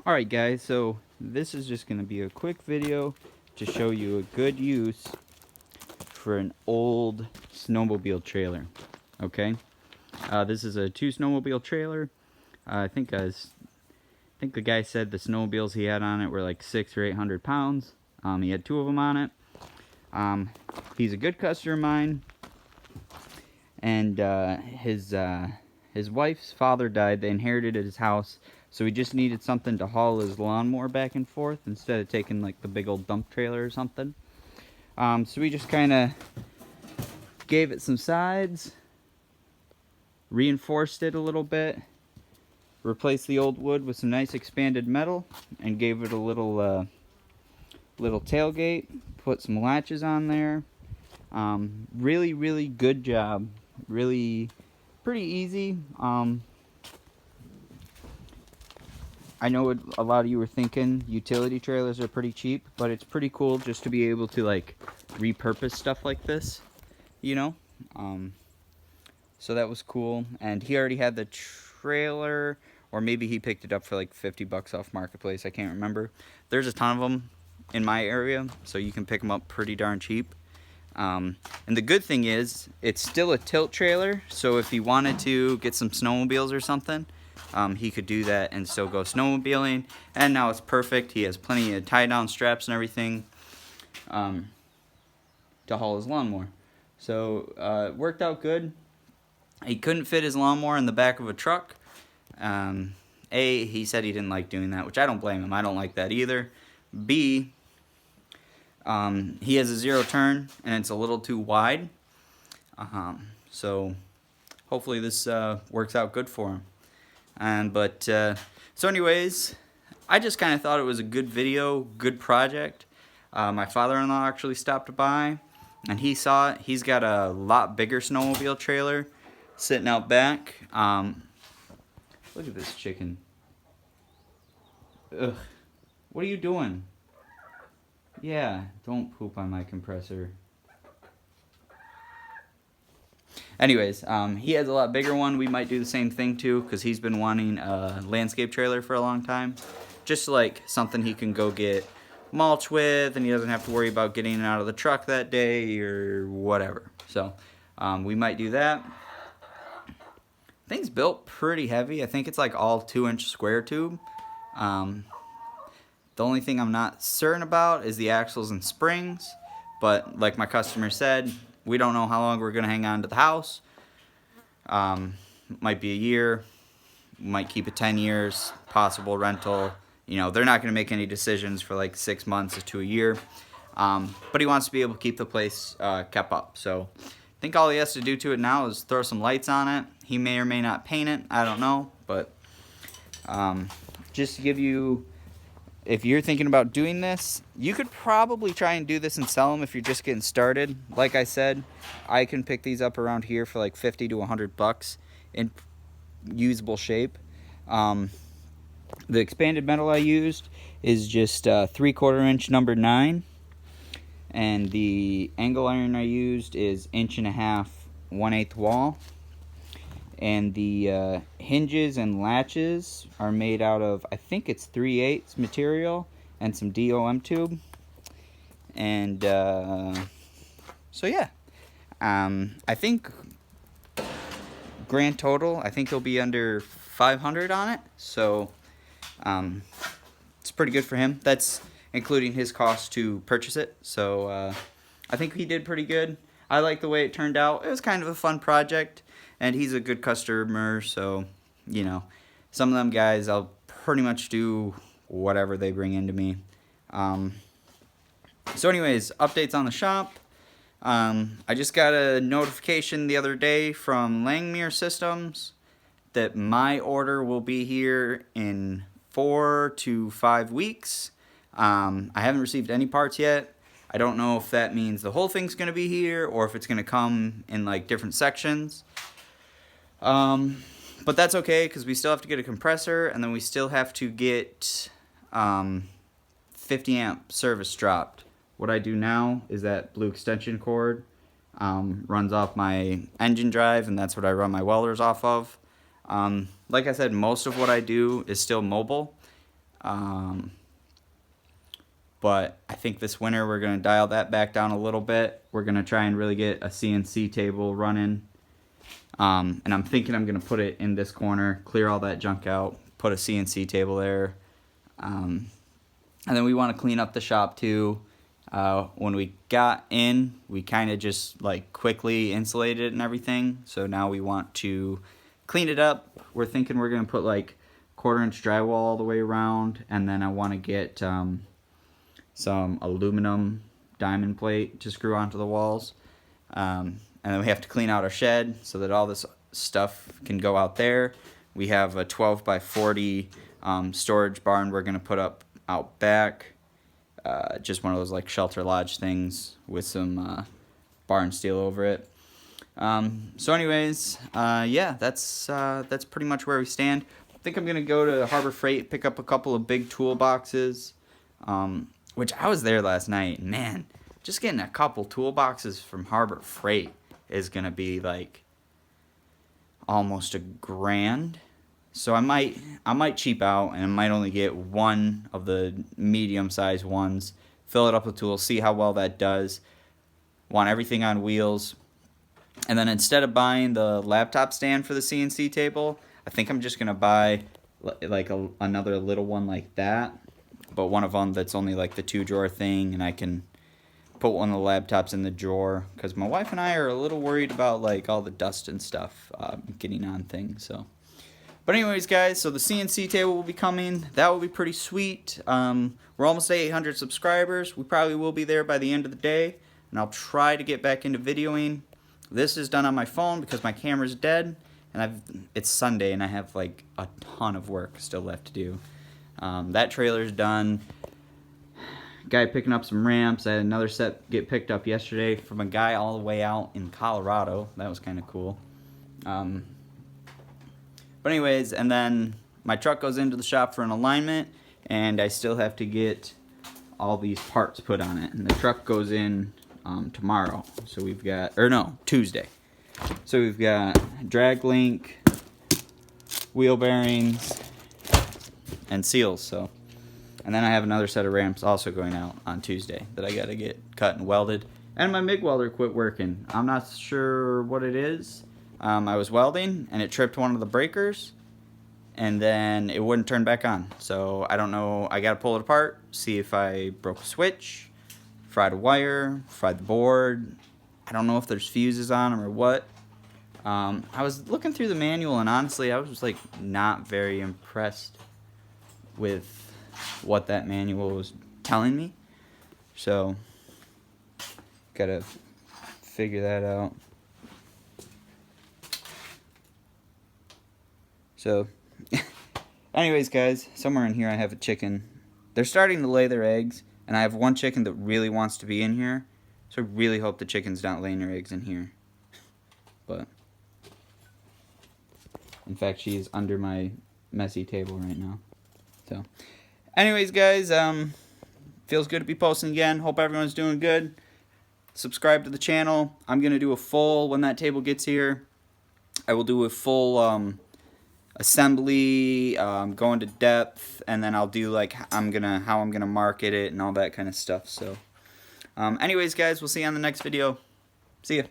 Alright guys, so this is just going to be a quick video to show you a good use for an old snowmobile trailer. Okay, this is a 2 snowmobile trailer. I think the guy said the snowmobiles he had on it were like 600 or 800 pounds. He had 2 of them on it. He's a good customer of mine, and his wife's father died. They inherited his house, so he just needed something to haul his lawnmower back and forth instead of taking like the big old dump trailer or something. So we just kind of gave it some sides, reinforced it a little bit, replaced the old wood with some nice expanded metal, and gave it a little tailgate, put some latches on there. Really good job. Really pretty easy. I know a lot of you were thinking utility trailers are pretty cheap, but it's pretty cool just to be able to like repurpose stuff like this, you know. So that was cool. And he already had the trailer, or maybe he picked it up for like 50 bucks off Marketplace. I can't remember. There's a ton of them in my area, so you can pick them up pretty darn cheap. And the good thing is it's still a tilt trailer, so if he wanted to get some snowmobiles or something, he could do that and still go snowmobiling. And now it's perfect. He has plenty of tie down straps and everything to haul his lawnmower. So it worked out good. He couldn't fit his lawnmower in the back of a truck. He said he didn't like doing that, which I don't blame him. I don't like that either. B, he has a 0 turn and it's a little too wide. So hopefully this works out good for him. So anyways, I just kind of thought it was a good video, good project. My father-in-law actually stopped by and he saw it. He's got a lot bigger snowmobile trailer sitting out back. Look at this chicken. Ugh. What are you doing? Yeah, don't poop on my compressor. Anyways, he has a lot bigger one. We might do the same thing too, because he's been wanting a landscape trailer for a long time. Just like something he can go get mulch with, and he doesn't have to worry about getting it out of the truck that day or whatever. So we might do that. Thing's built pretty heavy. I think it's like all 2-inch square tube. The only thing I'm not certain about is the axles and springs. But like my customer said, we don't know how long we're going to hang on to the house. Might be a year. Might keep it 10 years. Possible rental. You know, they're not going to make any decisions for like 6 months to a year. But he wants to be able to keep the place kept up. So I think all he has to do to it now is throw some lights on it. He may or may not paint it. I don't know. But just to give you, if you're thinking about doing this, you could probably try and do this and sell them if you're just getting started. Like I said, I can pick these up around here for like 50 to 100 bucks in usable shape. The expanded metal I used is just 3/4 inch number 9. And the angle iron I used is 1.5 inch 1/8 wall. And the hinges and latches are made out of, I think it's 3/8 material and some DOM tube. And so yeah, I think grand total, I think he'll be under 500 on it. So it's pretty good for him. That's including his cost to purchase it. So I think he did pretty good. I like the way it turned out. It was kind of a fun project. And he's a good customer, so, you know, some of them guys, I'll pretty much do whatever they bring into me. So anyways, updates on the shop. I just got a notification the other day from Langmuir Systems that my order will be here in 4 to 5 weeks. I haven't received any parts yet. I don't know if that means the whole thing's going to be here or if it's going to come in like different sections. But that's okay because we still have to get a compressor, and then we still have to get 50 amp service dropped. What I do now is that blue extension cord runs off my engine drive, and that's what I run my welders off of. Like I said, most of what I do is still mobile. But I think this winter we're going to dial that back down a little bit. We're going to try and really get a CNC table running. And I'm thinking I'm going to put it in this corner, clear all that junk out, put a CNC table there. And then we want to clean up the shop too. When we got in, we kind of just like quickly insulated it and everything. So now we want to clean it up. We're thinking we're going to put like 1/4-inch drywall all the way around. And then I want to get some aluminum diamond plate to screw onto the walls. And then we have to clean out our shed so that all this stuff can go out there. We have a 12 by 40 storage barn we're going to put up out back. Just one of those like shelter lodge things with some barn steel over it. So anyways, yeah, that's pretty much where we stand. I think I'm going to go to Harbor Freight, pick up a couple of big toolboxes, which I was there last night. Man, just getting a couple toolboxes from Harbor Freight is going to be like almost $1,000. So I might cheap out and I might only get one of the medium-sized ones, fill it up with tools, see how well that does. Want everything on wheels. And then instead of buying the laptop stand for the CNC table, I think I'm just going to buy like another little one like that, but one of them that's only like the 2-drawer thing, and I can put one of the laptops in the drawer, because my wife and I are a little worried about like all the dust and stuff getting on things. So, but anyways, guys, so the CNC table will be coming. That will be pretty sweet. We're almost at 800 subscribers. We probably will be there by the end of the day, and I'll try to get back into videoing. This is done on my phone because my camera's dead, and it's Sunday and I have like a ton of work still left to do. That trailer's done. Guy picking up some ramps. I had another set get picked up yesterday from a guy all the way out in Colorado. That was kind of cool. But anyways, and then my truck goes into the shop for an alignment, and I still have to get all these parts put on it. And the truck goes in tomorrow. So we've got, or no, Tuesday. So we've got drag link, wheel bearings, and seals. So. And then I have another set of ramps also going out on Tuesday that I got to get cut and welded. And my MIG welder quit working. I'm not sure what it is. I was welding and it tripped one of the breakers, and then it wouldn't turn back on. So I don't know. I got to pull it apart, see if I broke a switch, fried a wire, fried the board. I don't know if there's fuses on them or what. I was looking through the manual, and honestly, I was like not very impressed with what that manual was telling me. So gotta figure that out. So anyways, guys, somewhere in here I have a chicken. They're starting to lay their eggs, and I have one chicken that really wants to be in here, so I really hope the chicken's not laying her eggs in here. But in fact, she is under my messy table right now. So anyways, guys, feels good to be posting again. Hope everyone's doing good. Subscribe to the channel. I'm going to do a full, when that table gets here, I will do a full assembly, go into depth, and then I'll do like how I'm gonna market it and all that kind of stuff. So anyways, guys, we'll see you on the next video. See ya.